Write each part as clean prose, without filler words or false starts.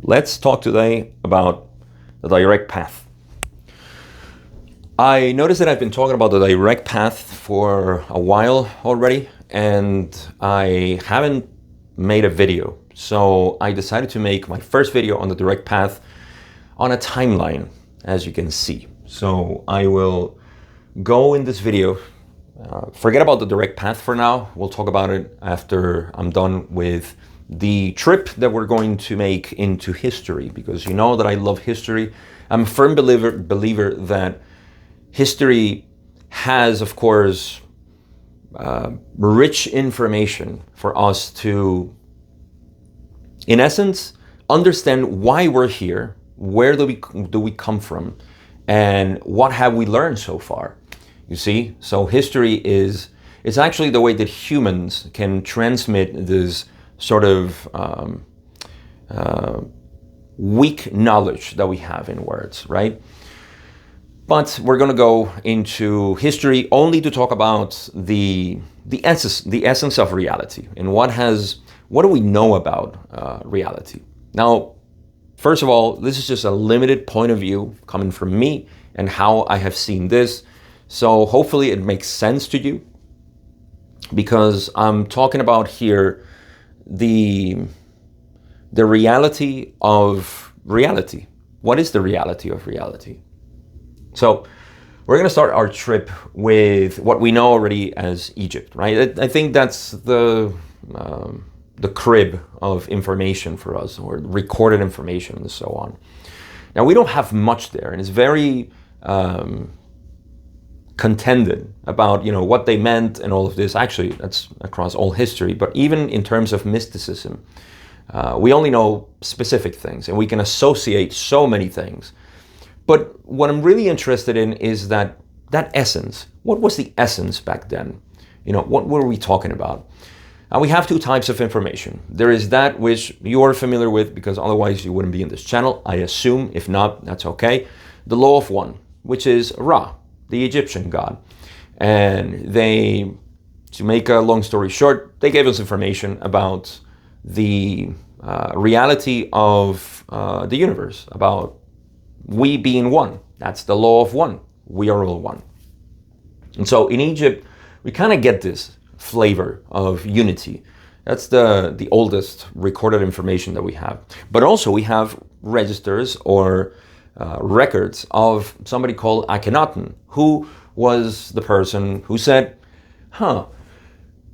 Let's talk today about the direct path. I noticed that I've been talking about the direct path for a while already, and I haven't made a video. So I decided to make my first video on the direct path on a timeline, as you can see. So I will go in this video, forget about the direct path for now. We'll talk about it after I'm done with the trip that we're going to make into history, because you know that I love history. I'm a firm believer that history has, of course, rich information for us to, in essence, understand why we're here, where do we come from, and what have we learned so far. You see, so history is actually the way that humans can transmit this sort of weak knowledge that we have in words, right? But we're going to go into history only to talk about the essence of reality and what do we know about reality. Now, first of all, this is just a limited point of view coming from me and how I have seen this. So hopefully it makes sense to you, because I'm talking about here the reality of reality. What is the reality of reality? So we're going to start our trip with what we know already as Egypt, right? I think that's the crib of information for us, or recorded information and so on. Now, we don't have much there, and it's very contended about, what they meant and all of this. Actually, that's across all history, but even in terms of mysticism, we only know specific things, and we can associate so many things. But what I'm really interested in is that essence. What was the essence back then? What were we talking about? We have two types of information. There is that which you are familiar with, because otherwise you wouldn't be in this channel, I assume. If not, that's okay. The law of one, which is Ra, the Egyptian god. And to make a long story short, they gave us information about the reality of the universe, about we being one. That's the law of one. We are all one. And so in Egypt, we kind of get this flavor of unity. That's the oldest recorded information that we have. But also we have registers or records of somebody called Akhenaten, who was the person who said,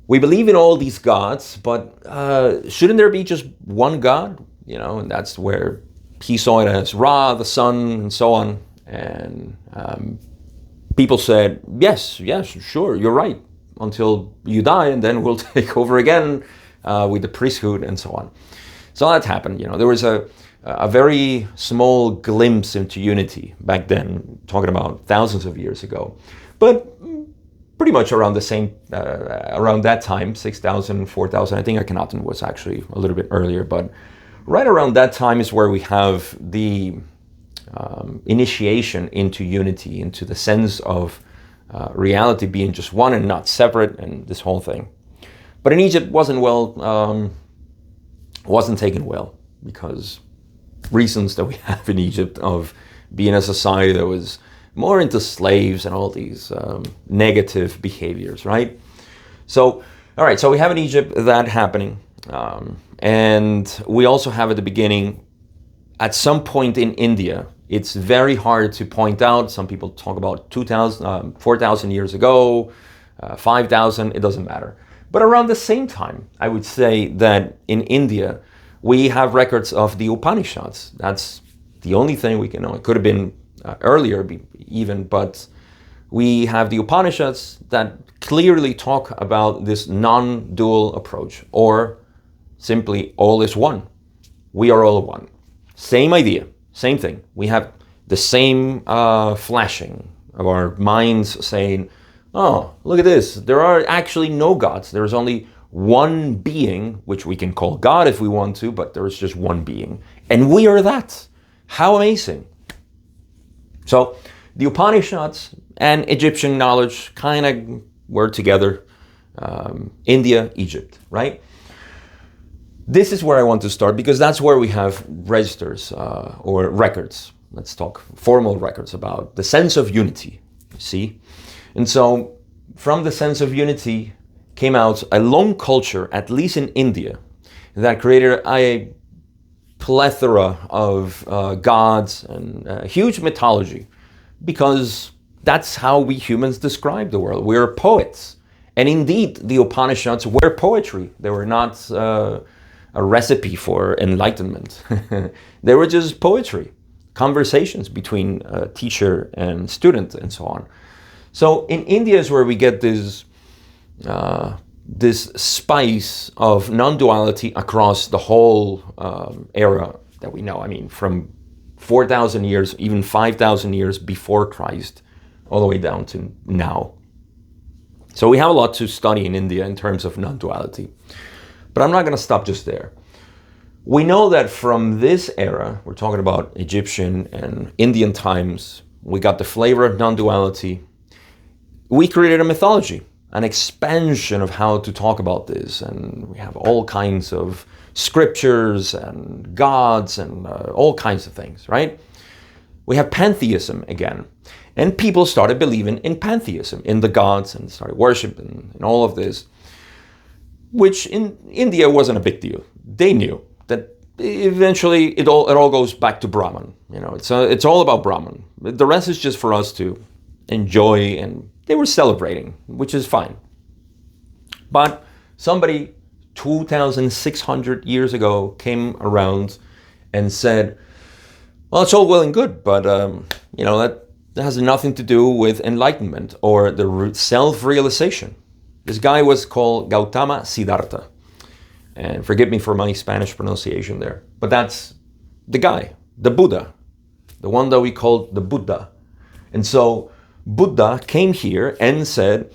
we believe in all these gods, but shouldn't there be just one God? And that's where he saw it as Ra, the sun, and so on. And people said, yes, sure, you're right, until you die, and then we'll take over again with the priesthood and so on. So that happened. There was a very small glimpse into unity back then, talking about thousands of years ago. But pretty much around around that time, 6,000, 4,000, I think Akhenaten was actually a little bit earlier, but right around that time is where we have the initiation into unity, into the sense of reality being just one and not separate, and this whole thing. But in Egypt wasn't taken well, because reasons that we have in Egypt of being a society that was more into slaves and all these negative behaviors, right? So, all right, so we have in Egypt that happening. And we also have at the beginning, at some point in India, it's very hard to point out. Some people talk about 4,000 years ago, 5,000, it doesn't matter. But around the same time, I would say that in India, we have records of the Upanishads. That's the only thing we can know. It could have been earlier even, but we have the Upanishads that clearly talk about this non-dual approach, or simply all is one. We are all one. Same idea, same thing. We have the same flashing of our minds saying, oh, look at this. There are actually no gods. There's only one being, which we can call God if we want to, but there's just one being. And we are that. How amazing. So the Upanishads and Egyptian knowledge kind of were together. India, Egypt, right? This is where I want to start because that's where we have registers or records. Let's talk formal records about the sense of unity, see? And so from the sense of unity came out a long culture, at least in India, that created a plethora of gods and huge mythology, because that's how we humans describe the world. We're poets. And indeed, the Upanishads were poetry. They were not a recipe for enlightenment. They were just poetry, conversations between teacher and student and so on. So in India is where we get this spice of non-duality across the whole era that we know. I mean, from 4,000 years, even 5,000 years before Christ, all the way down to now. So we have a lot to study in India in terms of non-duality. But I'm not going to stop just there. We know that from this era, we're talking about Egyptian and Indian times, we got the flavor of non-duality. We created a mythology, an expansion of how to talk about this. And we have all kinds of scriptures and gods and all kinds of things, right? We have pantheism again. And people started believing in pantheism, in the gods, and started worshiping and all of this, which in India wasn't a big deal. They knew that eventually it all goes back to Brahman. You know, it's all about Brahman. The rest is just for us to enjoy, and they were celebrating, which is fine. But somebody 2,600 years ago came around and said, well, it's all well and good, but you know, that has nothing to do with enlightenment or the self-realization. This guy was called Gautama Siddhartha. And forgive me for my Spanish pronunciation there, but that's the guy, the Buddha, the one that we call the Buddha. And so Buddha came here and said,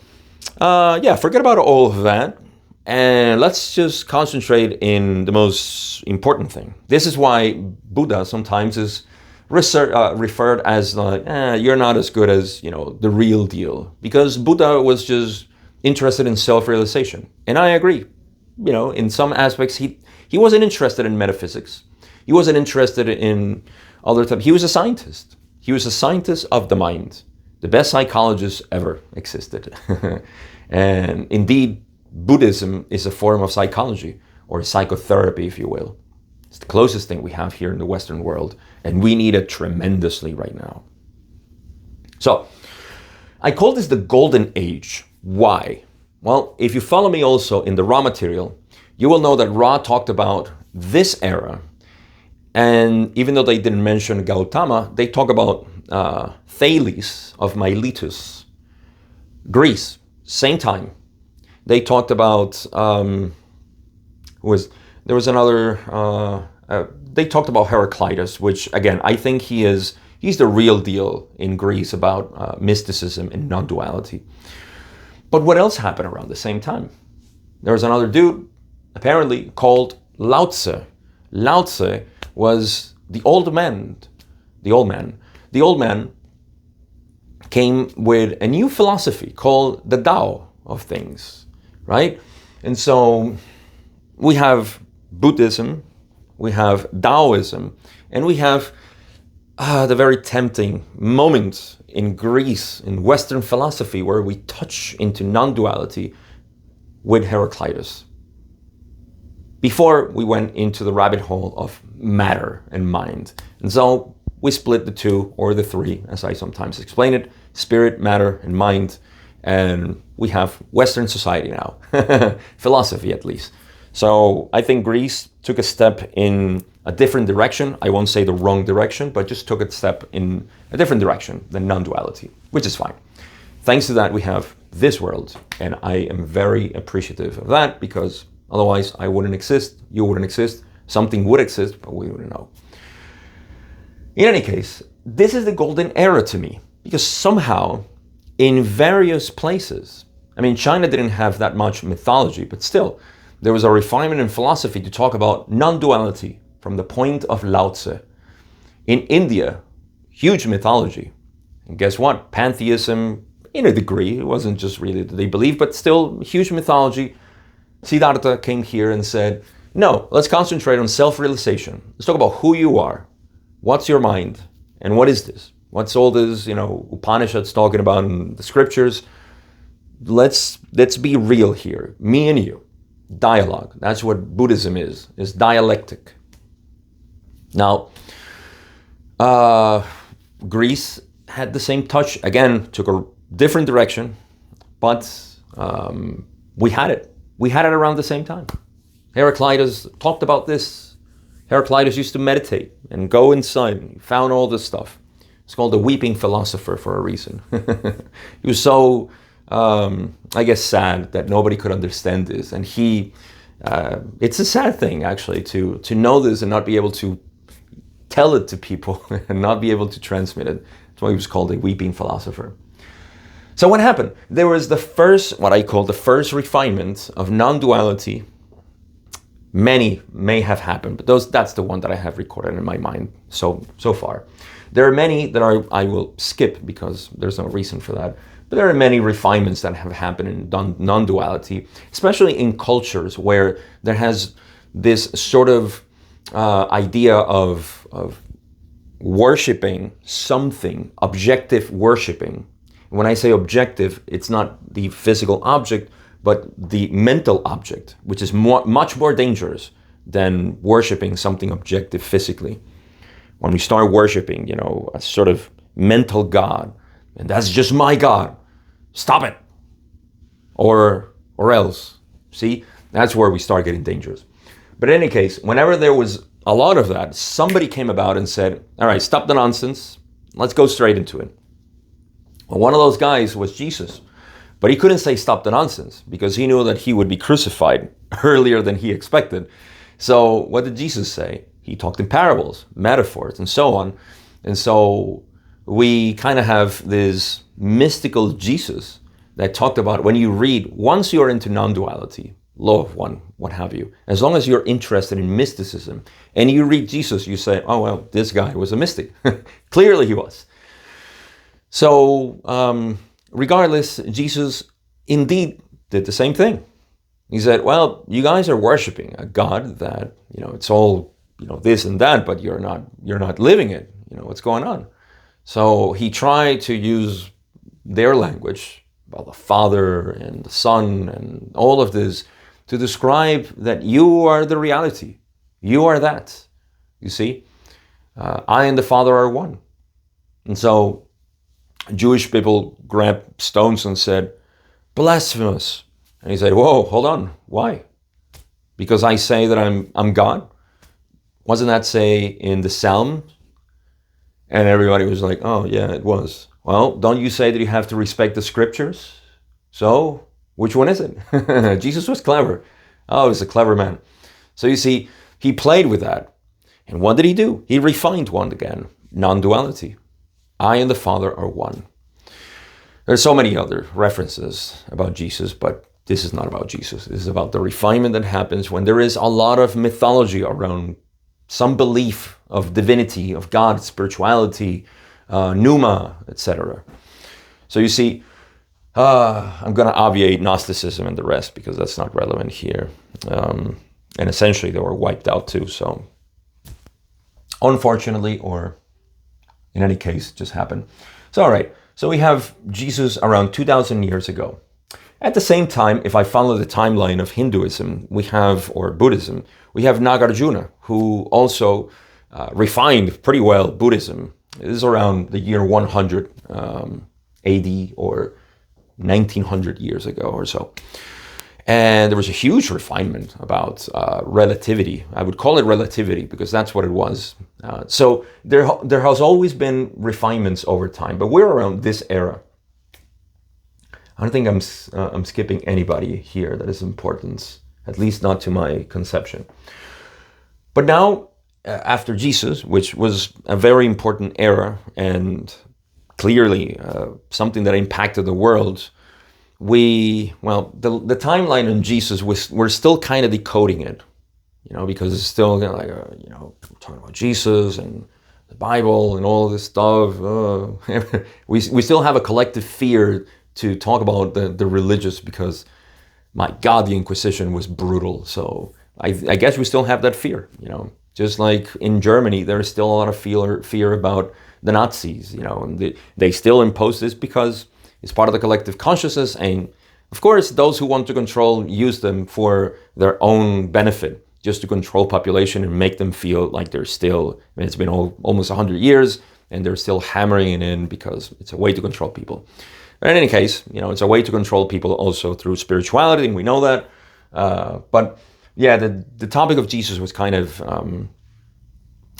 yeah, forget about all of that, and let's just concentrate in the most important thing. This is why Buddha sometimes is referred as like, you're not as good as, you know, the real deal, because Buddha was just interested in self-realization. And I agree. You know, in some aspects, he wasn't interested in metaphysics. He wasn't interested in other types. He was a scientist. He was a scientist of the mind. The best psychologist ever existed. And indeed, Buddhism is a form of psychology, or psychotherapy, if you will. It's the closest thing we have here in the Western world, and we need it tremendously right now. So, I call this the Golden Age. Why? Well, if you follow me also in the Ra material, you will know that Ra talked about this era. And even though they didn't mention Gautama, they talk about Thales of Miletus, Greece, same time. They talked about, they talked about Heraclitus, which again, I think he's the real deal in Greece about mysticism and non-duality. But what else happened around the same time? There was another dude, apparently, called Lao Tzu. Lao Tzu was the old man. The old man came with a new philosophy called the Tao of things, right? And so we have Buddhism, we have Taoism, and we have the very tempting moment in Greece, in Western philosophy, where we touch into non-duality with Heraclitus. Before we went into the rabbit hole of matter and mind. And so we split the two, or the three, as I sometimes explain it, spirit, matter, and mind. And we have Western society now, philosophy at least. So I think Greece took a step in a different direction. I won't say the wrong direction, but just took a step in a different direction than non-duality, which is fine. Thanks to that, we have this world. And I am very appreciative of that, because otherwise I wouldn't exist, you wouldn't exist, something would exist, but we wouldn't know. In any case, this is the golden era to me, because somehow in various places, I mean, China didn't have that much mythology, but still, there was a refinement in philosophy to talk about non-duality from the point of Lao Tzu. In India, huge mythology. And guess what? Pantheism, in a degree, it wasn't just really that they believed, but still huge mythology. Siddhartha came here and said, No, let's concentrate on self-realization. Let's talk about who you are. What's your mind? And what is this? What's all this, Upanishads talking about in the scriptures? Let's be real here. Me and you. Dialogue. That's what Buddhism is dialectic. Now, Greece had the same touch. Again, took a different direction, but we had it. We had it around the same time. Heraclitus talked about this. Heraclitus used to meditate and go inside. And he found all this stuff. It's called the weeping philosopher for a reason. He was so, sad that nobody could understand this. And it's a sad thing, actually, to know this and not be able to tell it to people and not be able to transmit it. That's why he was called a weeping philosopher. So what happened? There was what I call the first refinement of non-duality. Many may have happened, but that's the one that I have recorded in my mind so far. There are many that I will skip because there's no reason for that. But there are many refinements that have happened in non-duality, especially in cultures where there has this sort of idea of worshiping something, objective worshiping. When I say objective, it's not the physical object, but the mental object, which is much more dangerous than worshiping something objective physically. When we start worshiping, a sort of mental God, and that's just my God, stop it, or else. See, that's where we start getting dangerous. But in any case, whenever there was a lot of that, somebody came about and said, all right, stop the nonsense, let's go straight into it. Well, one of those guys was Jesus. But he couldn't say stop the nonsense because he knew that he would be crucified earlier than he expected. So what did Jesus say? He talked in parables, metaphors, and so on. And so we kind of have this mystical Jesus that talked about when you read, once you're into non-duality, law of one, what have you, as long as you're interested in mysticism and you read Jesus, you say, oh, well, this guy was a mystic. Clearly he was. So, regardless, Jesus indeed did the same thing. He said, well, you guys are worshiping a God that, it's all, this and that, but you're not living it. What's going on? So he tried to use their language about the Father and the Son and all of this to describe that you are the reality. You are that. You see, I and the Father are one. And so Jewish people grabbed stones and said, blasphemous. And he said, whoa, hold on. Why? Because I say that I'm God? Wasn't that say in the Psalm? And everybody was like, oh yeah, it was. Well, don't you say that you have to respect the scriptures? So, which one is it? Jesus was clever. Oh, he's a clever man. So you see, he played with that. And what did he do? He refined one again, non-duality. I and the Father are one. There's so many other references about Jesus, but this is not about Jesus. This is about the refinement that happens when there is a lot of mythology around some belief of divinity, of God, spirituality, pneuma, etc. So you see, I'm going to obviate Gnosticism and the rest because that's not relevant here. And essentially they were wiped out too. So unfortunately, or in any case, just happened. So all right, so we have Jesus around 2,000 years ago. At the same time, if I follow the timeline of Hinduism, or Buddhism, we have Nagarjuna, who also refined pretty well Buddhism. This is around the year 100 AD or 1900 years ago or so. And there was a huge refinement about relativity. I would call it relativity because that's what it was. So there has always been refinements over time, but we're around this era. I don't think I'm skipping anybody here that is important, at least not to my conception. But now, after Jesus, which was a very important era and clearly something that impacted the world, the timeline on Jesus we're still kind of decoding it, because it's still we're talking about Jesus and the Bible and all this stuff. We still have a collective fear to talk about the religious because, my God, the Inquisition was brutal. So I guess we still have that fear, just like in Germany, there's still a lot of fear about the Nazis, and they still impose this because it's part of the collective consciousness. And of course, those who want to control use them for their own benefit, just to control population and make them feel like they're still, it's been almost 100 years and they're still hammering it in because it's a way to control people. But in any case, it's a way to control people also through spirituality, and we know that. But yeah, the topic of Jesus was kind of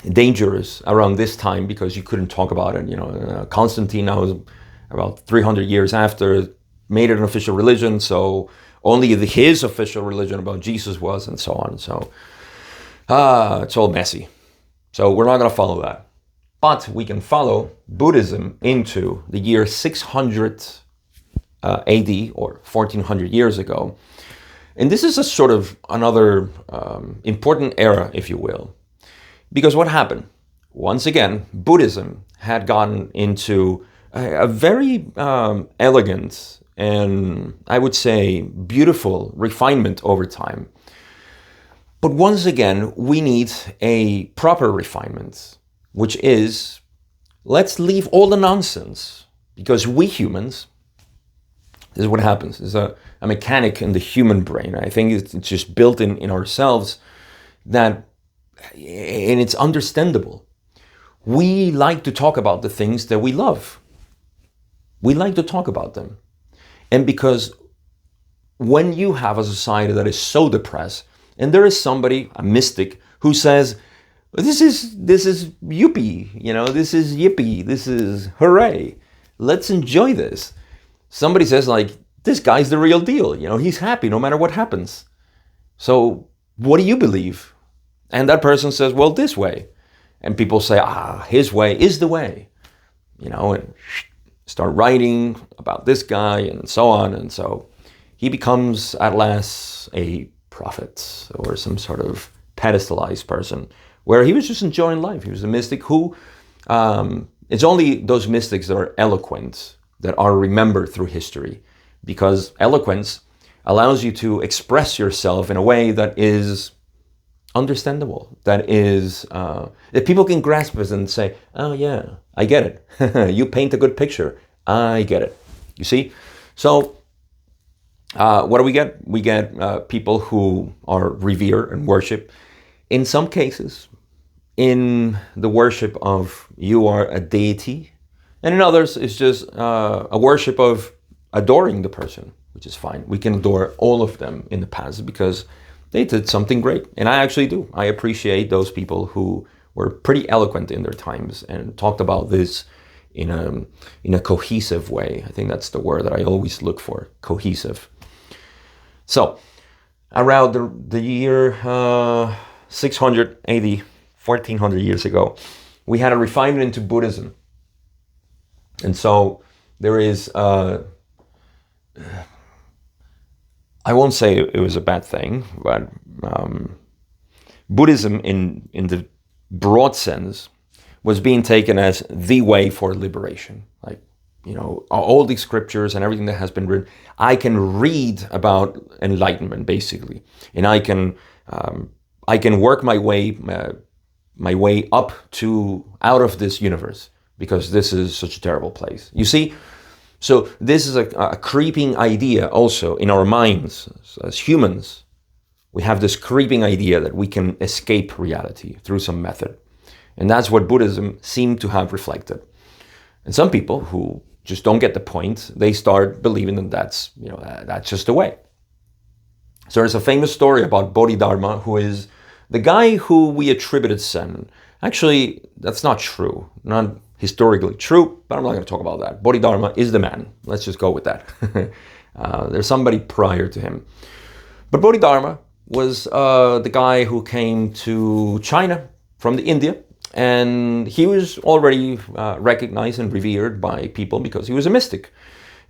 dangerous around this time because you couldn't talk about it. Constantine, now about 300 years after, made it an official religion, so only his official religion about Jesus was, and so on. So it's all messy. So we're not going to follow that. But we can follow Buddhism into the year 600 AD, or 1400 years ago. And this is a sort of another important era, if you will. Because what happened? Once again, Buddhism had gotten into a very elegant and, I would say, beautiful refinement over time. But once again, we need a proper refinement, which is, let's leave all the nonsense, because we humans, this is what happens. There's a mechanic in the human brain. I think it's just built in ourselves that, and it's understandable. We like to talk about the things that we love. We like to talk about them. And because when you have a society that is so depressed, and there is somebody, a mystic, who says, this is yuppie, this is yippee, this is hooray, let's enjoy this. Somebody says, like, this guy's the real deal, he's happy no matter what happens. So what do you believe? And that person says, well, this way. And people say, his way is the way, and start writing about this guy and so on. And so he becomes at last a prophet or some sort of pedestalized person where he was just enjoying life. He was a mystic who, it's only those mystics that are eloquent that are remembered through history, because eloquence allows you to express yourself in a way that is understandable, that is, that people can grasp it and say, oh yeah, I get it. You paint a good picture. I get it. You see? So what do we get? We get people who are revered and worship. In some cases, in the worship of you are a deity, and in others, it's just a worship of adoring the person, which is fine. We can adore all of them in the past because they did something great. And I actually do. I appreciate those people who were pretty eloquent in their times and talked about this in a cohesive way. I think that's the word that I always look for, cohesive. So around the year 600 AD, 1400 years ago, we had a refinement into Buddhism. And so there is, I won't say it was a bad thing, but Buddhism in the broad sense was being taken as the way for liberation. Like, all these scriptures and everything that has been written, I can read about enlightenment basically, and I can work my way up to out of this universe, because this is such a terrible place. You see? So this is a creeping idea also in our minds as humans. We have this creeping idea that we can escape reality through some method. And that's what Buddhism seemed to have reflected. And some people who just don't get the point, they start believing that that's just the way. So there's a famous story about Bodhidharma, who is the guy who we attributed Zen. Actually, that's not true. Not historically true, but I'm not going to talk about that. Bodhidharma is the man. Let's just go with that. There's somebody prior to him. But Bodhidharma was the guy who came to China from India, and he was already recognized and revered by people because he was a mystic.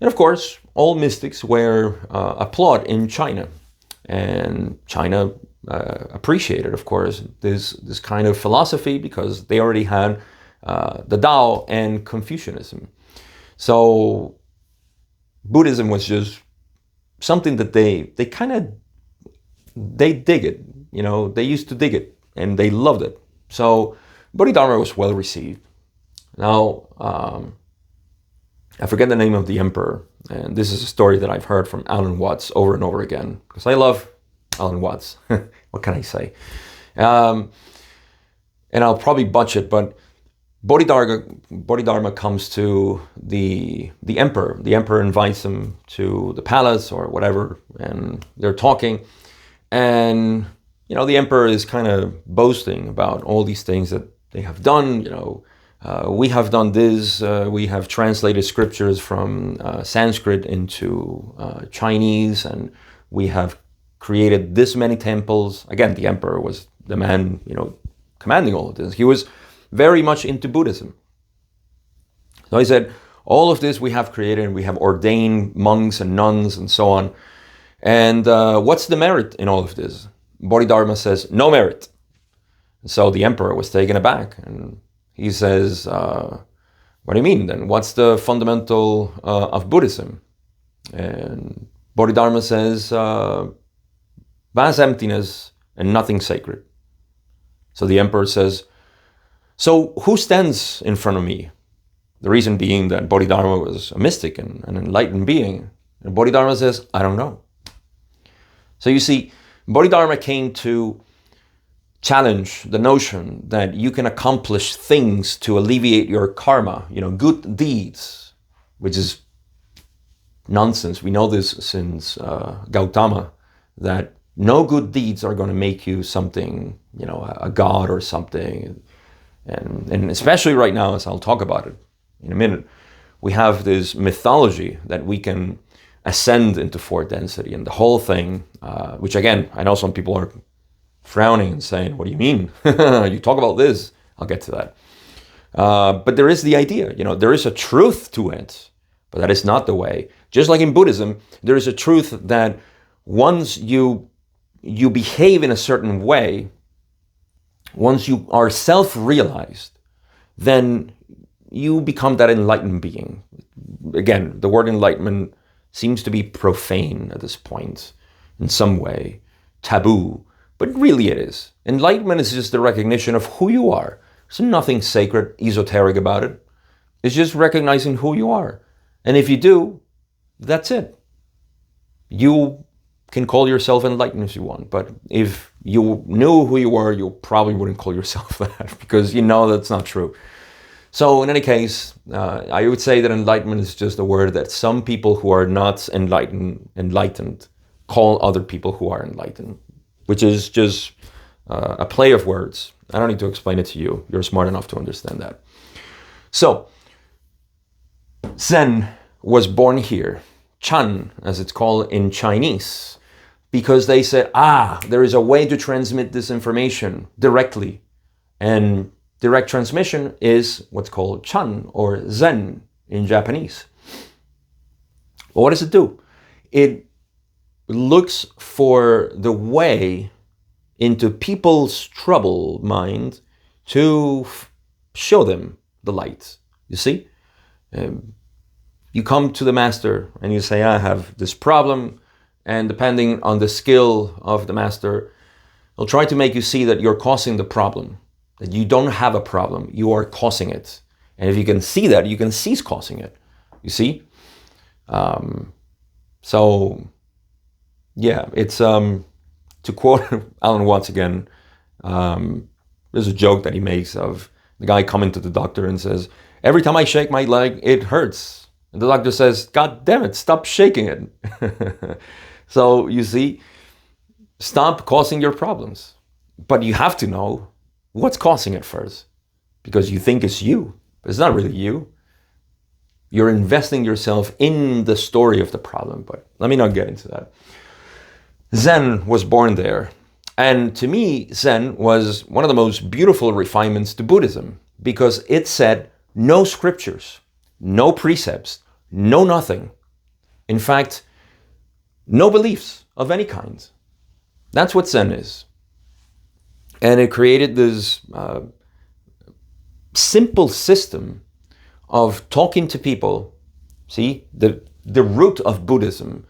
And of course, all mystics were applauded in China. And China appreciated, of course, this kind of philosophy because they already had the Tao and Confucianism. So Buddhism was just something that they dig it. they used to dig it and they loved it. So Bodhidharma was well received. Now, I forget the name of the emperor, and this is a story that I've heard from Alan Watts over and over again, because I love Alan Watts. What can I say? And I'll probably butcher it, but Bodhidharma comes to the emperor. The emperor invites him to the palace or whatever, and they're talking. And, the emperor is kind of boasting about all these things that they have done. We have done this. We have translated scriptures from Sanskrit into Chinese, and we have created this many temples. Again, the emperor was the man, commanding all of this. He was very much into Buddhism. So he said, all of this we have created, and we have ordained monks and nuns and so on. And what's the merit in all of this? Bodhidharma says, no merit. So the emperor was taken aback, and he says, what do you mean then? What's the fundamental of Buddhism? And Bodhidharma says, vast emptiness and nothing sacred. So the emperor says, so who stands in front of me? The reason being that Bodhidharma was a mystic and an enlightened being. And Bodhidharma says, I don't know. So you see, Bodhidharma came to challenge the notion that you can accomplish things to alleviate your karma, good deeds, which is nonsense. We know this since Gautama, that no good deeds are going to make you something, a god or something. And especially right now, as I'll talk about it in a minute, we have this mythology that we can ascend into fourth density, and the whole thing, which again, I know some people are frowning and saying, what do you mean? You talk about this. I'll get to that. But there is the idea, there is a truth to it, but that is not the way. Just like in Buddhism, there is a truth that once you behave in a certain way, once you are self-realized, then you become that enlightened being. Again, the word enlightenment seems to be profane at this point, in some way, taboo, but really it is. Enlightenment is just the recognition of who you are. There's nothing sacred, esoteric about it. It's just recognizing who you are. And if you do, that's it. You can call yourself enlightened if you want, but if you knew who you were, you probably wouldn't call yourself that, because that's not true. So in any case, I would say that enlightenment is just a word that some people who are not enlightened call other people who are enlightened, which is just a play of words. I don't need to explain it to you. You're smart enough to understand that. So Zen was born here, Chan, as it's called in Chinese, because they said, there is a way to transmit this information directly. And direct transmission is what's called Chan or Zen in Japanese. Well, what does it do? It looks for the way into people's troubled mind to show them the light. You see? You come to the master and you say, I have this problem. And depending on the skill of the master, he'll try to make you see that you're causing the problem. That you don't have a problem, you are causing it. And if you can see that, you can cease causing it. You see? So, yeah, it's, to quote Alan Watts again, there's a joke that he makes of the guy coming to the doctor and says, every time I shake my leg, it hurts. And the doctor says, God damn it, stop shaking it. So, you see, stop causing your problems. But you have to know what's causing it first, because you think it's you, but it's not really you. You're investing yourself in the story of the problem, but let me not get into that. Zen was born there. And to me, Zen was one of the most beautiful refinements to Buddhism, because it said no scriptures, no precepts, no nothing. In fact, no beliefs of any kind. That's what Zen is. And it created this simple system of talking to people. See, the root of Buddhism,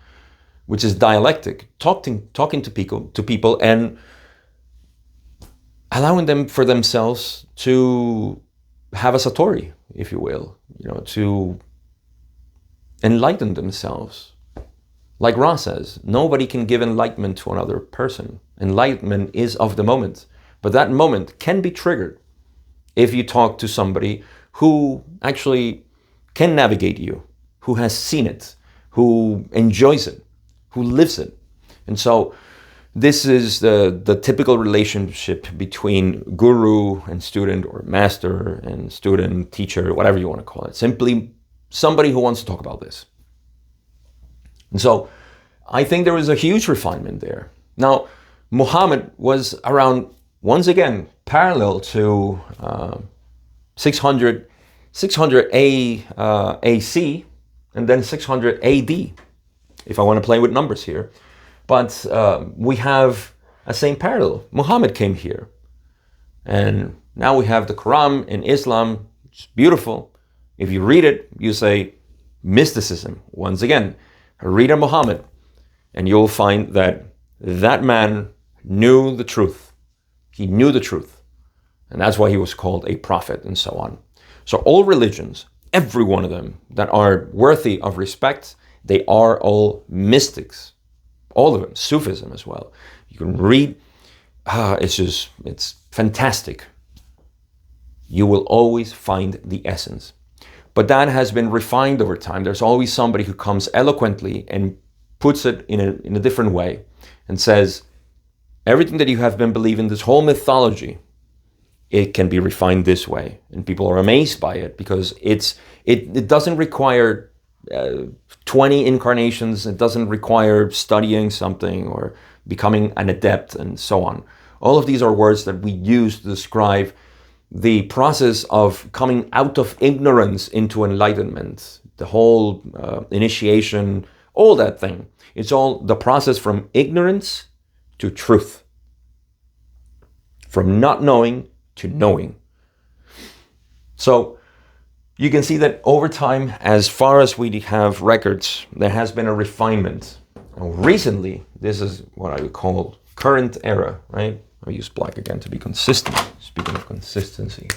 which is dialectic, talking to people and allowing them for themselves to have a satori, if you will, to enlighten themselves. Like Ra says, nobody can give enlightenment to another person. Enlightenment is of the moment, but that moment can be triggered if you talk to somebody who actually can navigate you, who has seen it, who enjoys it, who lives it. And so this is the typical relationship between guru and student, or master and student, teacher, whatever you want to call it. Simply somebody who wants to talk about this. And so I think there was a huge refinement there. Now, Muhammad was around, once again, parallel to 600 AC and then 600 AD, if I want to play with numbers here. But we have a same parallel. Muhammad came here. And now we have the Quran in Islam. It's beautiful. If you read it, you say mysticism. Once again, read a Muhammad, and you'll find that that man knew the truth. He knew the truth. And that's why he was called a prophet and so on. So all religions, every one of them that are worthy of respect, they are all mystics. All of them, Sufism as well. You can read, it's fantastic. You will always find the essence. But that has been refined over time. There's always somebody who comes eloquently and puts it in a different way and says, everything that you have been believing, this whole mythology, it can be refined this way. And people are amazed by it because it doesn't require 20 incarnations. It doesn't require studying something or becoming an adept and so on. All of these are words that we use to describe the process of coming out of ignorance into enlightenment, the whole initiation, all that thing. It's all the process from ignorance to truth, from not knowing to knowing. So you can see that over time, as far as we have records, there has been a refinement. Recently, this is what I would call current era, right? I'll use black again to be consistent. Speaking of consistency.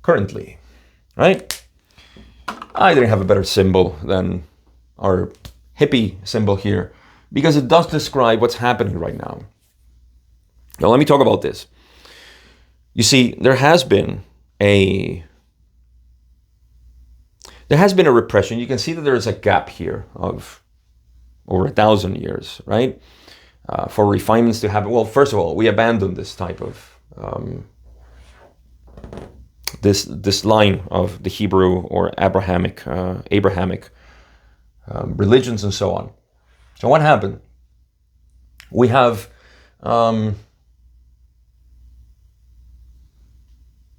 Currently, right? I didn't have a better symbol than our hippie symbol here because it does describe what's happening right now. Now, let me talk about this. You see, there has been a repression. You can see that there is a gap here of over 1,000 years, right? For refinements to happen. Well, first of all, we abandoned this type of this line of the Hebrew or Abrahamic religions and so on. So what happened? We have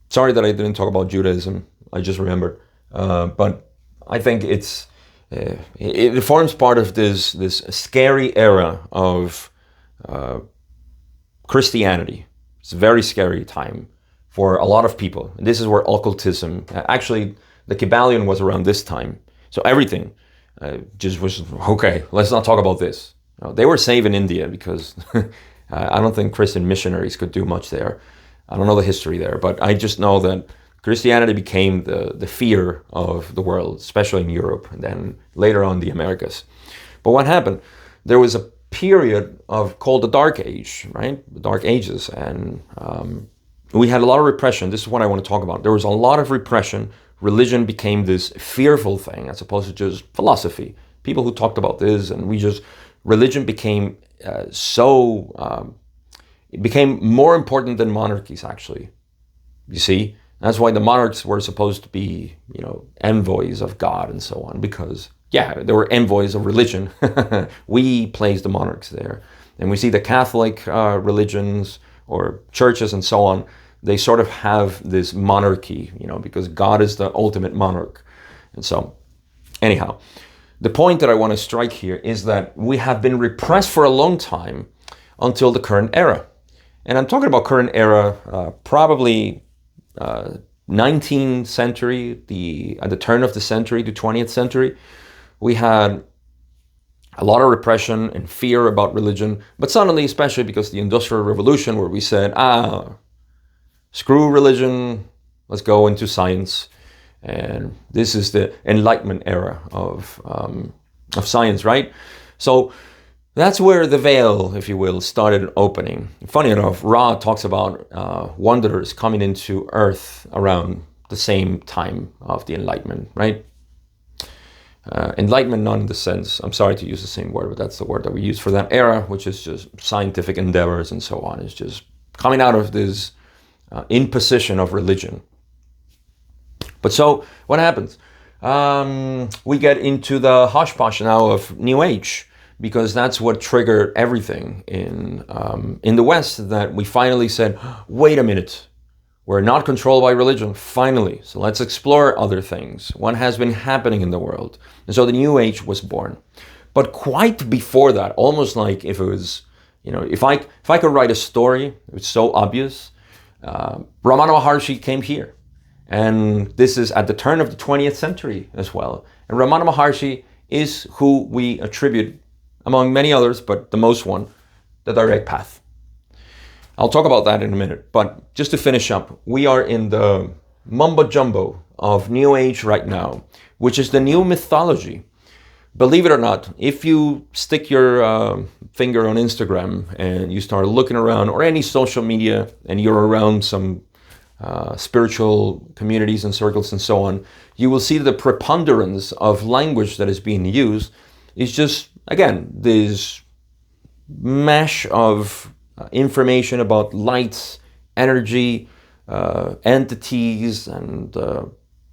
sorry that I didn't talk about Judaism. I just remembered. But I think it forms part of this scary era of Christianity. It's a very scary time for a lot of people. And this is where occultism, actually the Kybalion was around this time. So everything just was, okay, let's not talk about this. They were safe in India because I don't think Christian missionaries could do much there. I don't know the history there, but I just know that Christianity became the fear of the world, especially in Europe, and then later on the Americas. But what happened? There was a period called the Dark Age, right? The Dark Ages, and we had a lot of repression. This is what I want to talk about. There was a lot of repression. Religion became this fearful thing as opposed to just philosophy. People who talked about this, and religion became it became more important than monarchies, actually. You see? That's why the monarchs were supposed to be, envoys of God and so on, because, they were envoys of religion. We placed the monarchs there. And we see the Catholic religions or churches and so on, they sort of have this monarchy, because God is the ultimate monarch. And so, anyhow, the point that I want to strike here is that we have been repressed for a long time until the current era. And I'm talking about current era, probably 19th century, at the turn of the century, the 20th century, we had a lot of repression and fear about religion, but suddenly, especially because of the Industrial Revolution, where we said, screw religion, let's go into science. And this is the Enlightenment era of science, right? So that's where the veil, if you will, started opening. Funny enough, Ra talks about wanderers coming into Earth around the same time of the Enlightenment, right? Enlightenment, not in the sense, I'm sorry to use the same word, but that's the word that we use for that era, which is just scientific endeavors and so on. It's just coming out of this imposition of religion. But so what happens? We get into the hodgepodge now of New Age, because that's what triggered everything in the West, that we finally said, wait a minute, we're not controlled by religion, finally. So let's explore other things. What has been happening in the world? And so the New Age was born. But quite before that, almost like if it was, if I could write a story, it's so obvious. Ramana Maharshi came here. And this is at the turn of the 20th century as well. And Ramana Maharshi is who we attribute, among many others, but the most one, the direct path. I'll talk about that in a minute. But just to finish up, we are in the mumbo jumbo of New Age right now, which is the new mythology. Believe it or not, if you stick your finger on Instagram and you start looking around, or any social media, and you're around some spiritual communities and circles and so on, you will see the preponderance of language that is being used is just, again, this mesh of information about lights, energy, entities, and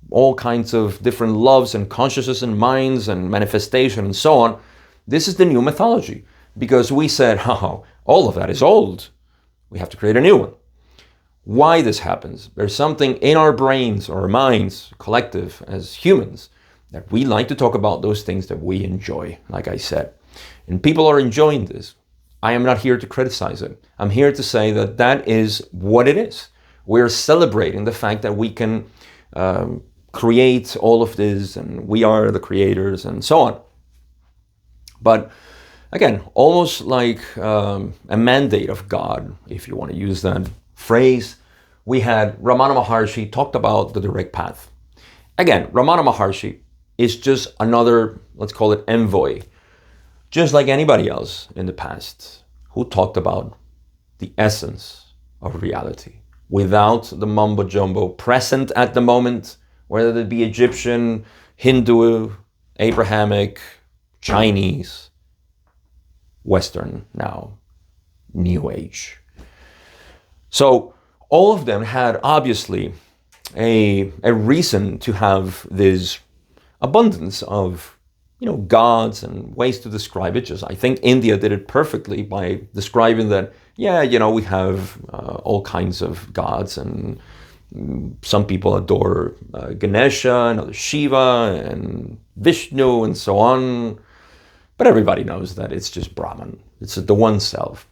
all kinds of different loves and consciousness and minds and manifestation and so on. This is the new mythology, because we said, all of that is old. We have to create a new one. Why this happens? There's something in our brains or our minds, collective as humans, that we like to talk about those things that we enjoy, like I said. And people are enjoying this. I am not here to criticize it. I'm here to say that that is what it is. We're celebrating the fact that we can create all of this, and we are the creators and so on. But again, almost like a mandate of God, if you want to use that phrase, we had Ramana Maharshi talked about the direct path. Again, Ramana Maharshi is just another, let's call it envoy, just like anybody else in the past who talked about the essence of reality without the mumbo jumbo present at the moment, whether it be Egyptian, Hindu, Abrahamic, Chinese, Western, now New Age. So all of them had obviously a reason to have this abundance of, gods and ways to describe it. Just I think India did it perfectly by describing that, we have all kinds of gods, and some people adore Ganesha and others Shiva and Vishnu and so on. But everybody knows that it's just Brahman. It's the one self,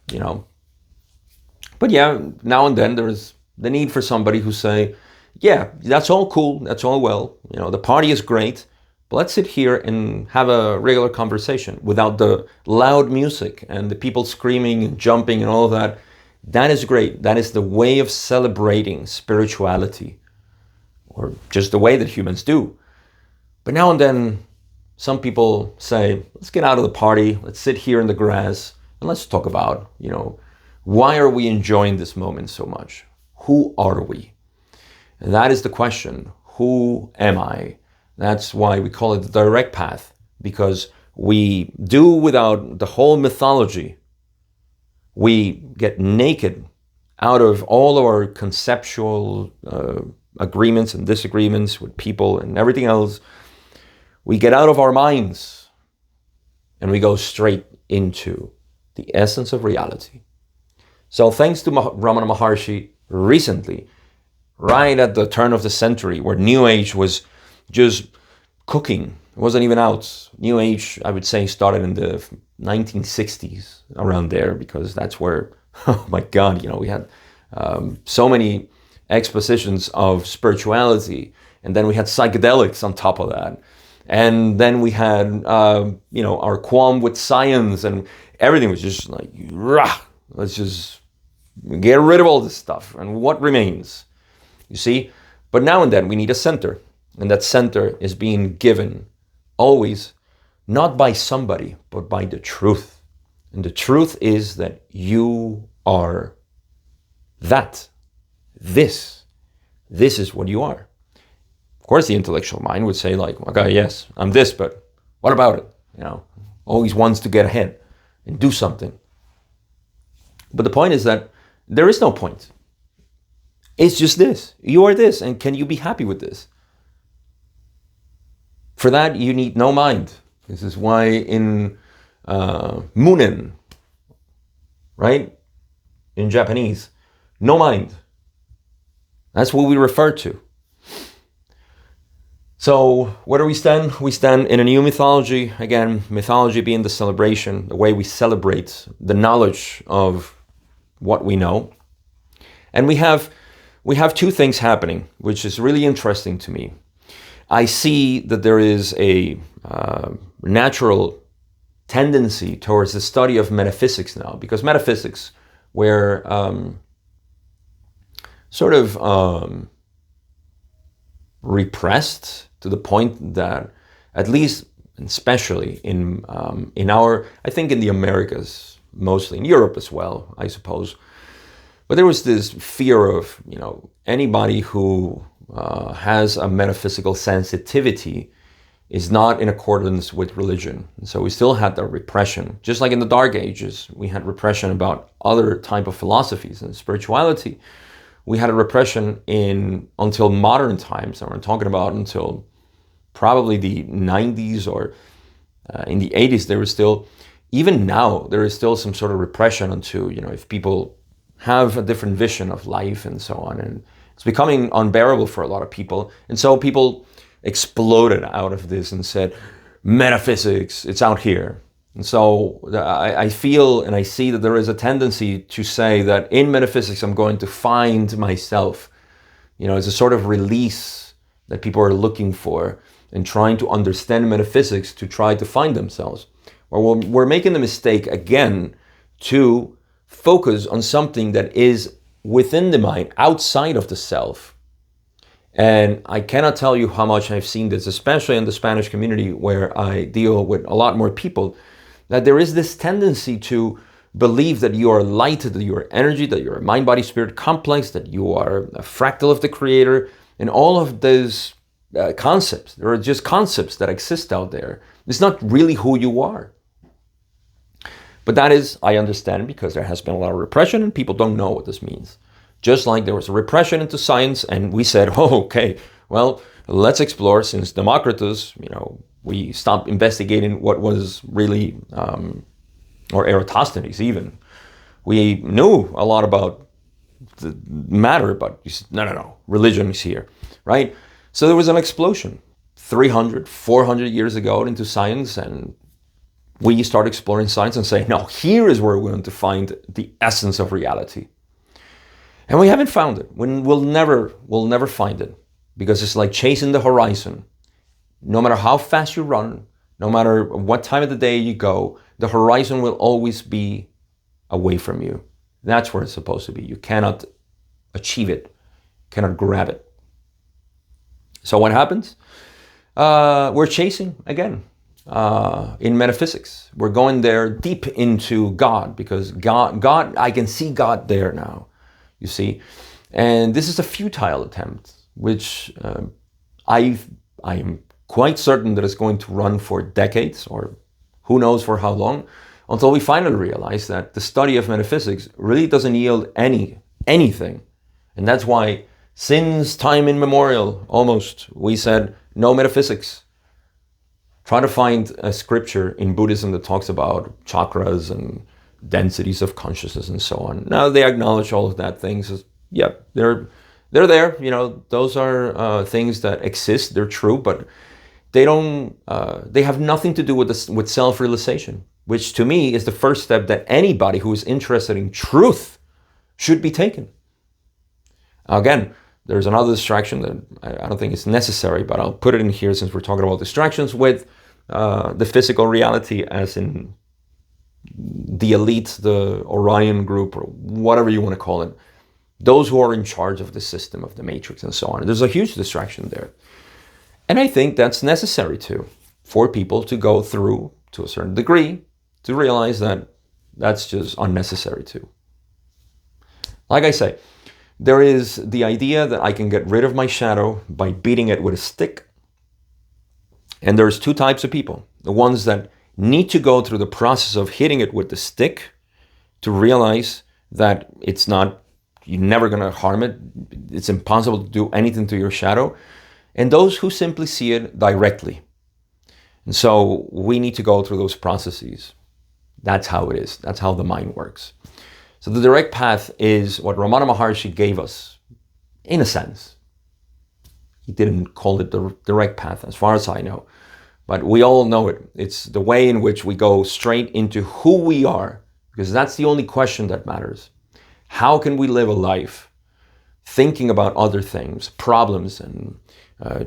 But now and then there's the need for somebody who say, that's all cool, that's all well, the party is great, but let's sit here and have a regular conversation without the loud music and the people screaming and jumping and all of that. That is great. That is the way of celebrating spirituality, or just the way that humans do. But now and then some people say, let's get out of the party, let's sit here in the grass, and let's talk about, why are we enjoying this moment so much? Who are we? And that is the question. Who am I? That's why we call it the direct path, because we do without the whole mythology. We get naked out of all of our conceptual agreements and disagreements with people and everything else. We get out of our minds and we go straight into the essence of reality. So thanks to Ramana Maharshi recently, right at the turn of the century, where New Age was just cooking, it wasn't even out. New Age, I would say, started in the 1960s, around there, because that's where, oh my God, we had so many expositions of spirituality, and then we had psychedelics on top of that. And then we had, our qualm with science, and everything was just like, rah, let's just get rid of all this stuff. And what remains? You see? But now and then we need a center. And that center is being given always, not by somebody, but by the truth. And the truth is that you are that. This is what you are. Of course, the intellectual mind would say like, okay, yes, I'm this, but what about it? Always wants to get ahead and do something. But the point is that there is no point. It's just this. You are this, and can you be happy with this? For that, you need no mind. This is why in Munen, right? In Japanese, no mind. That's what we refer to. So where do we stand? We stand in a new mythology. Again, mythology being the celebration, the way we celebrate the knowledge of what we know. And we have two things happening, which is really interesting to me. I see that there is a natural tendency towards the study of metaphysics now, because metaphysics were sort of repressed to the point that, at least, especially in our, I think in the Americas, mostly in Europe as well, I suppose. But there was this fear of, anybody who has a metaphysical sensitivity is not in accordance with religion. And so we still had the repression. Just like in the Dark Ages, we had repression about other type of philosophies and spirituality. We had a repression until modern times, and we're talking about until probably the 90s or in the 80s. There was still, even now, there is still some sort of repression onto, if people have a different vision of life and so on. And it's becoming unbearable for a lot of people. And so people exploded out of this and said, metaphysics, it's out here. And so I feel and I see that there is a tendency to say that in metaphysics, I'm going to find myself. It's a sort of release that people are looking for and trying to understand metaphysics to try to find themselves. Or we're making the mistake again to focus on something that is within the mind, outside of the self. And I cannot tell you how much I've seen this, especially in the Spanish community where I deal with a lot more people, that there is this tendency to believe that you are light, that you are energy, that you're a mind, body, spirit complex, that you are a fractal of the creator, and all of those concepts. There are just concepts that exist out there. It's not really who you are. But that is, I understand, because there has been a lot of repression and people don't know what this means. Just like there was a repression into science and we said, oh, okay, well, let's explore. Since Democritus, we stopped investigating what was really, or Eratosthenes even. We knew a lot about the matter, but you said, no, religion is here, right? So there was an explosion 300, 400 years ago into science, and we start exploring science and say, no, here is where we're going to find the essence of reality. And we haven't found it. We'll never find it, because it's like chasing the horizon. No matter how fast you run, no matter what time of the day you go, the horizon will always be away from you. That's where it's supposed to be. You cannot achieve it, cannot grab it. So what happens? We're chasing again. In metaphysics, we're going there deep into God, because God, I can see God there now, you see. And this is a futile attempt, which I am quite certain that it's going to run for decades, or who knows for how long, until we finally realize that the study of metaphysics really doesn't yield anything. And that's why since time immemorial, almost, we said no metaphysics. Try to find a scripture in Buddhism that talks about chakras and densities of consciousness and so on. Now they acknowledge all of that things. Yeah, they're there. Those are things that exist. They're true, but they don't. They have nothing to do with self-realization, which to me is the first step that anybody who is interested in truth should be taking. Again, There's another distraction that I don't think is necessary, but I'll put it in here since we're talking about distractions with the physical reality, as in the elite, the Orion group, or whatever you want to call it. Those who are in charge of the system, of the matrix and so on. There's a huge distraction there. And I think that's necessary too, for people to go through to a certain degree to realize that that's just unnecessary too. Like I say, there is the idea that I can get rid of my shadow by beating it with a stick. And there's two types of people. The ones that need to go through the process of hitting it with the stick to realize that it's not, you're never going to harm it. It's impossible to do anything to your shadow. And those who simply see it directly. And so we need to go through those processes. That's how it is. That's how the mind works. So the direct path is what Ramana Maharshi gave us, in a sense. He didn't call it the direct path, as far as I know. But we all know it. It's the way in which we go straight into who we are, because that's the only question that matters. How can we live a life thinking about other things, problems, and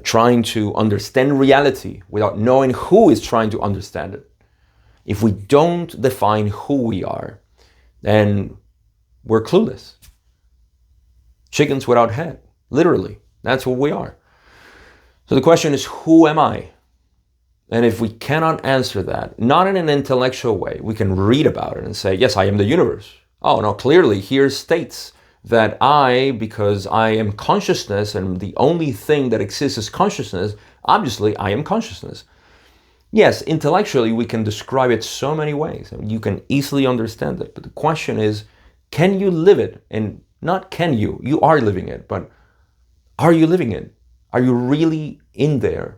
trying to understand reality without knowing who is trying to understand it? If we don't define who we are, then we're clueless. Chickens without head, literally. That's what we are. So the question is, who am I? And if we cannot answer that, not in an intellectual way, we can read about it and say, yes, I am the universe. Oh, no, clearly here states that I, because I am consciousness and the only thing that exists is consciousness, obviously I am consciousness. Yes, intellectually we can describe it so many ways and you can easily understand it. But the question is, can you live it? And not can you are living it, but are you living it? Are you really in there?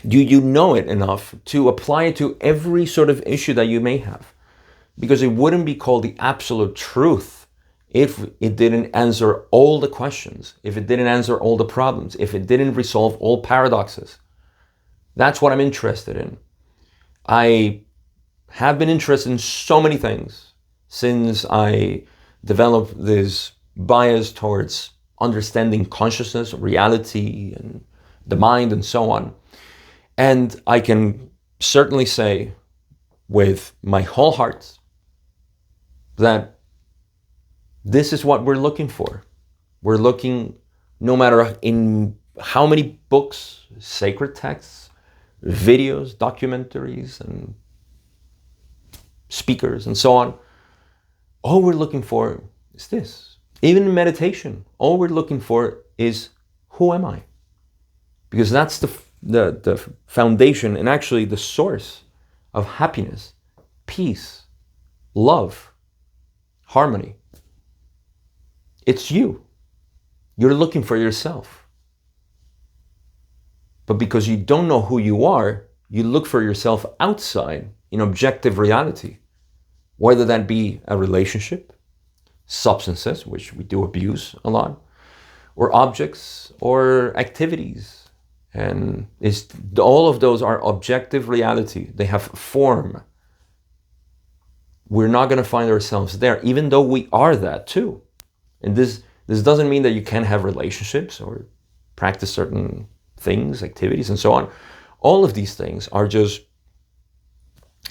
Do you know it enough to apply it to every sort of issue that you may have? Because it wouldn't be called the absolute truth if it didn't answer all the questions, if it didn't answer all the problems, if it didn't resolve all paradoxes. That's what I'm interested in. I have been interested in so many things since I developed this bias towards understanding consciousness, reality, and the mind, and so on. And I can certainly say with my whole heart that this is what we're looking for. We're looking, no matter in how many books, sacred texts, videos, documentaries, and speakers, and so on, all we're looking for is this. Even in meditation, all we're looking for is, who am I? Because that's the foundation and actually the source of happiness, peace, love, harmony. It's you. You're looking for yourself. But because you don't know who you are, you look for yourself outside in objective reality, whether that be a relationship, substances, which we do abuse a lot, or objects or activities. And all of those are objective reality. They have form. We're not going to find ourselves there, even though we are that too. And this doesn't mean that you can't have relationships or practice certain things, activities, and so on. All of these things are just,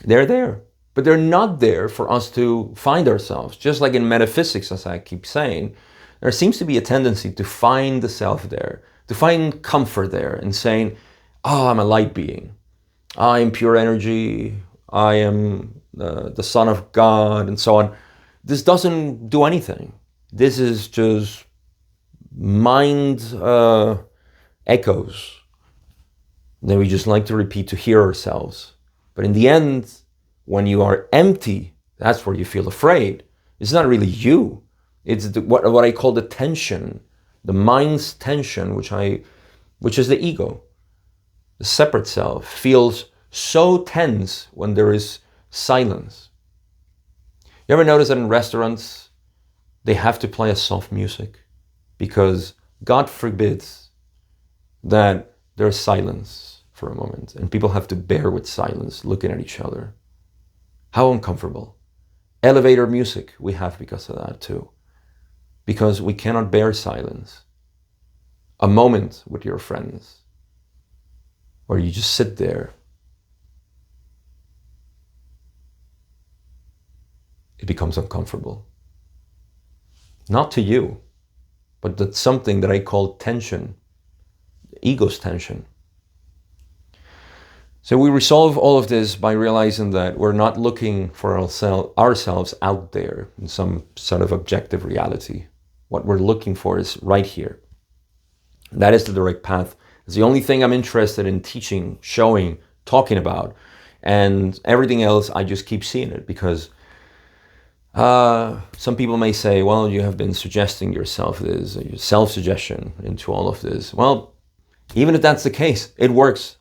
they're there. But they're not there for us to find ourselves. Just like in metaphysics, as I keep saying, there seems to be a tendency to find the self there, to find comfort there in saying, oh, I'm a light being. I am pure energy. I am the Son of God, and so on. This doesn't do anything. This is just mind echoes that we just like to repeat to hear ourselves. But in the end, when you are empty, that's where you feel afraid. It's not really you. It's what I call the tension, the mind's tension, which is the ego. The separate self feels so tense when there is silence. You ever notice that in restaurants, they have to play a soft music because God forbids that there's silence for a moment and people have to bear with silence, looking at each other. How uncomfortable. Elevator music we have because of that too. Because we cannot bear silence. a moment with your friends, or you just sit there, it becomes uncomfortable. Not to you, but that's something that I call tension, ego's tension. So we resolve all of this by realizing that we're not looking for ourselves out there in some sort of objective reality. What we're looking for is right here. That is the direct path. It's the only thing I'm interested in teaching, showing, talking about. And everything else, I just keep seeing it because some people may say, well, you have been suggesting yourself this, self-suggestion into all of this. Well, even if that's the case, it works.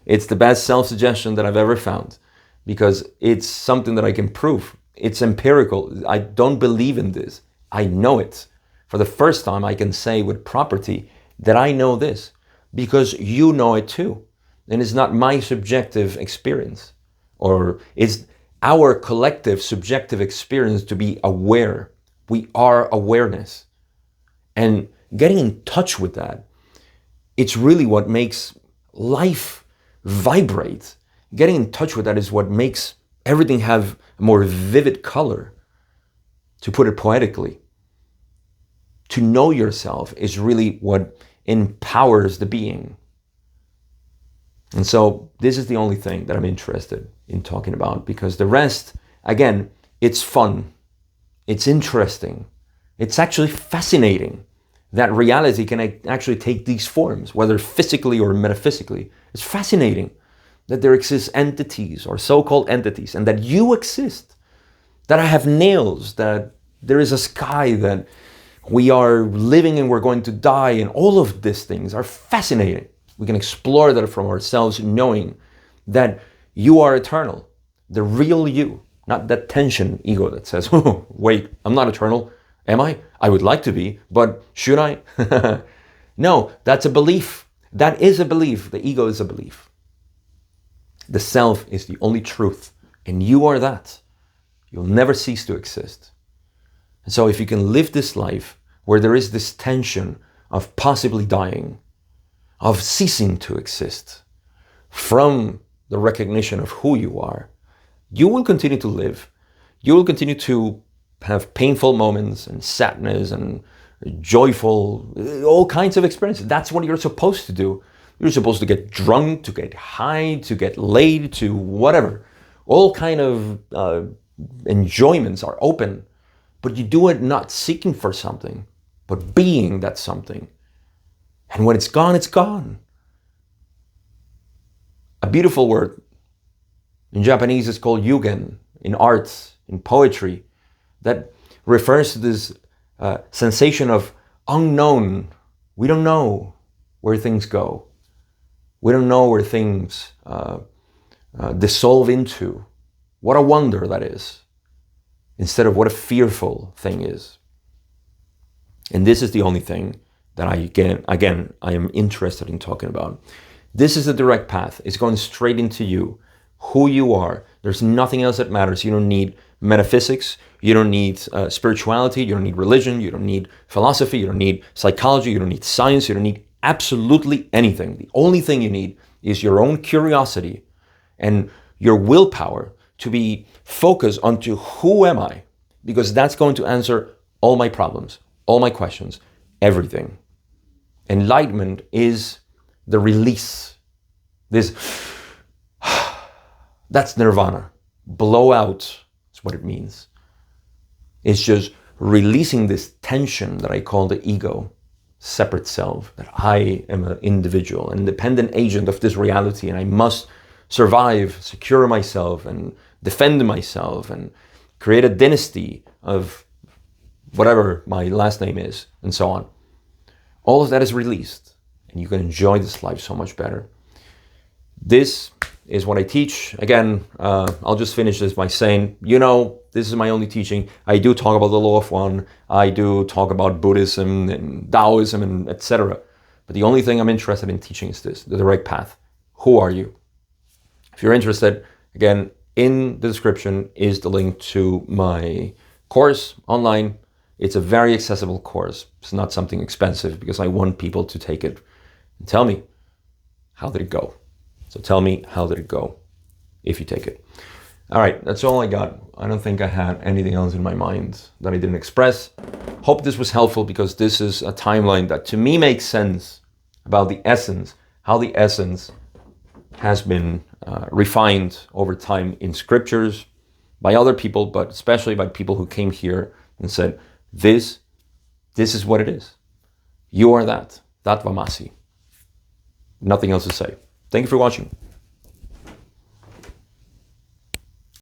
It's the best self-suggestion that I've ever found because it's something that I can prove. It's empirical. I don't believe in this. I know it. For the first time, I can say with property that I know this because you know it too. And it's not my subjective experience, or it's our collective subjective experience to be aware. We are awareness. And getting in touch with that, it's really what makes life vibrate. Getting in touch with that is what makes everything have a more vivid color, to put it poetically. To know yourself is really what empowers the being. And so this is the only thing that I'm interested in talking about, because the rest, again, it's fun, it's interesting, it's actually fascinating that reality can actually take these forms, whether physically or metaphysically. It's fascinating that there exist entities or so-called entities, and that you exist, that I have nails, that there is a sky, that we are living and we're going to die, and all of these things are fascinating. We can explore that from ourselves, knowing that you are eternal, the real you, not that tension ego that says, oh, wait, I'm not eternal. Am I? I would like to be, but should I? No, that's a belief. That is a belief. The ego is a belief. The self is the only truth, and you are that. You'll never cease to exist. And so if you can live this life where there is this tension of possibly dying, of ceasing to exist, from the recognition of who you are, you will continue to live. You will continue to have painful moments and sadness and joyful, all kinds of experiences. That's what you're supposed to do. You're supposed to get drunk, to get high, to get laid, to whatever. All kind of enjoyments are open, but you do it not seeking for something, but being that something. And when it's gone, it's gone. A beautiful word. In Japanese, it's called yugen. In art, in poetry, that refers to this sensation of unknown. We don't know where things go. We don't know where things dissolve into. What a wonder that is, instead of what a fearful thing is. And this is the only thing that I am interested in talking about. This is the direct path. It's going straight into you, who you are. There's nothing else that matters. You don't need metaphysics. You don't need spirituality. You don't need religion. You don't need philosophy. You don't need psychology. You don't need science. You don't need absolutely anything. The only thing you need is your own curiosity and your willpower to be focused onto who am I? Because that's going to answer all my problems, all my questions, everything. Enlightenment is the release. That's nirvana. Blow out is what it means. It's just releasing this tension that I call the ego, separate self, that I am an individual, an independent agent of this reality, and I must survive, secure myself, and defend myself, and create a dynasty of whatever my last name is, and so on. All of that is released, and you can enjoy this life so much better. This is what I teach. Again, I'll just finish this by saying, this is my only teaching. I do talk about the law of one. I do talk about Buddhism and Taoism and etc. But the only thing I'm interested in teaching is this, the direct path. Who are you? If you're interested, again, in the description is the link to my course online. It's a very accessible course. It's not something expensive because I want people to take it and tell me, how did it go? So tell me, how did it go if you take it? All right, that's all I got. I don't think I had anything else in my mind that I didn't express. Hope this was helpful because this is a timeline that to me makes sense about the essence, how the essence has been refined over time in scriptures by other people, but especially by people who came here and said, this is what it is. You are that Vamasi. Nothing else to say. Thank you for watching.